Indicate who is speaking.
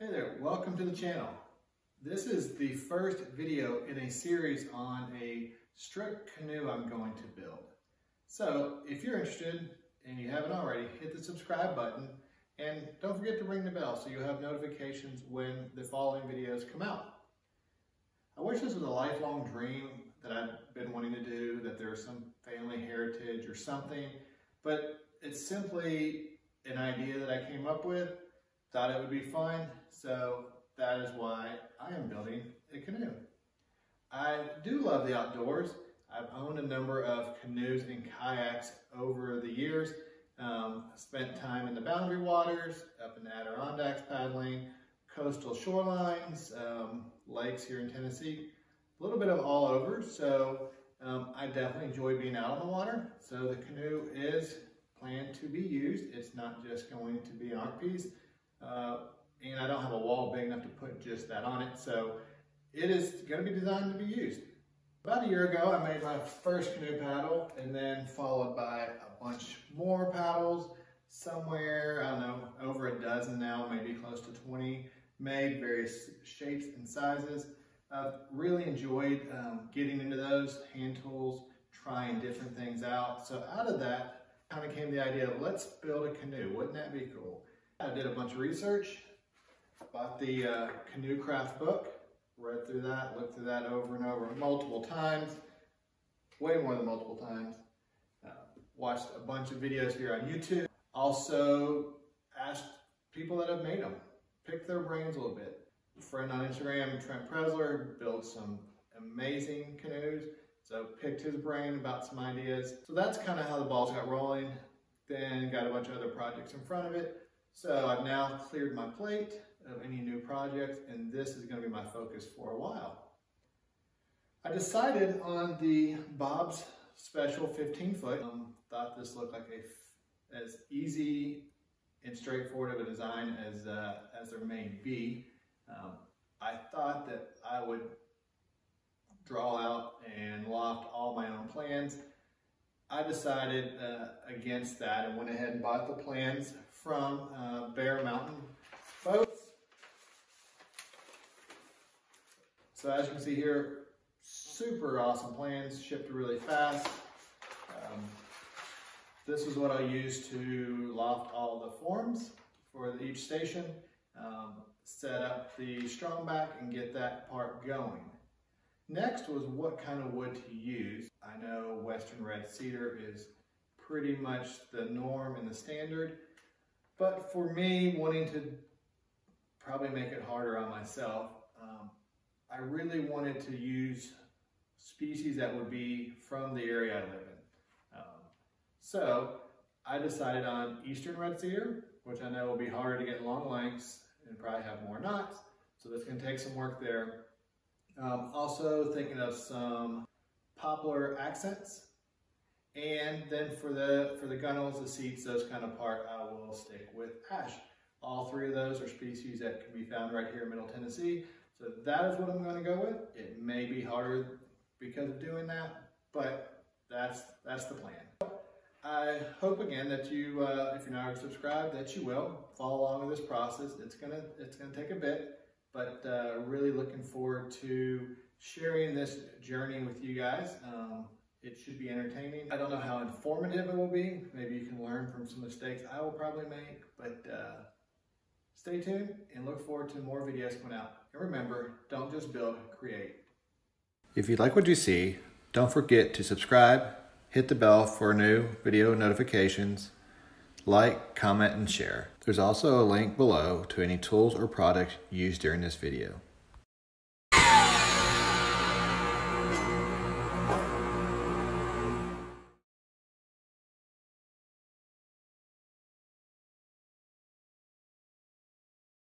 Speaker 1: Hey there, welcome to the channel. This is the first video in a series on a strict canoe I'm going to build. So if you're interested and you haven't already, hit the subscribe button and don't forget to ring the bell so you'll have notifications when the following videos come out. I wish this was a lifelong dream that I've been wanting to do, that there's some family heritage or something, but it's simply an idea that I came up with, thought it would be fun, so that is why I am building a canoe. I do love the outdoors. I've owned a number of canoes and kayaks over the years. Spent time in the Boundary Waters, up in the Adirondacks paddling, coastal shorelines, lakes here in Tennessee, a little bit of all over. So I definitely enjoy being out on the water. So the canoe is planned to be used. It's not just going to be an art piece. And I don't have a wall big enough to put just that on it, so it is going to be designed to be used. About a year ago, I made my first canoe paddle, and then followed by a bunch more paddles, somewhere, I don't know, over a dozen now, maybe close to 20, made various shapes and sizes. I've really enjoyed getting into those hand tools, trying different things out. So out of that kind of came the idea of let's build a canoe. Wouldn't that be cool? I did a bunch of research, bought the Canoe Craft book, read through that, looked through that over and over multiple times, way more than multiple times. Watched a bunch of videos here on YouTube. Also asked people that have made them, picked their brains a little bit. A friend on Instagram, Trent Presler, builds some amazing canoes, so picked his brain about some ideas. So that's kind of how the balls got rolling. Then got a bunch of other projects in front of it. So I've now cleared my plate of any new projects, and this is going to be my focus for a while. I decided on the Bob's Special 15-foot. Thought this looked like as easy and straightforward of a design as there may be. I thought that I would draw out and loft all my own plans. I decided against that and went ahead and bought the plans from Bear Mountain Boats. So as you can see here, super awesome plans, shipped really fast. This is what I used to loft all the forms for each station, set up the strong back and get that part going. Next was what kind of wood to use. I know Western red cedar is pretty much the norm and the standard, but for me, wanting to probably make it harder on myself, I really wanted to use species that would be from the area I live in. So I decided on Eastern red cedar, which I know will be harder to get long lengths and probably have more knots, so that's going to take some work there. Also thinking of some poplar accents, and then for the gunnels, the seats, those kind of part, I will stick with ash. All three of those are species that can be found right here in Middle Tennessee, so that is what I'm going to go with. It may be harder because of doing that, but that's the plan. I hope again that you, if you're not already subscribed, that you will follow along with this process. It's gonna take a bit, but really looking forward to sharing this journey with you guys. It should be entertaining. I don't know how informative it will be. Maybe you can learn from some mistakes I will probably make, but stay tuned and look forward to more videos coming out. And remember, don't just build, create. If you like what you see, don't forget to subscribe, hit the bell for new video notifications, like, comment, and share. There's also a link below to any tools or products used during this video.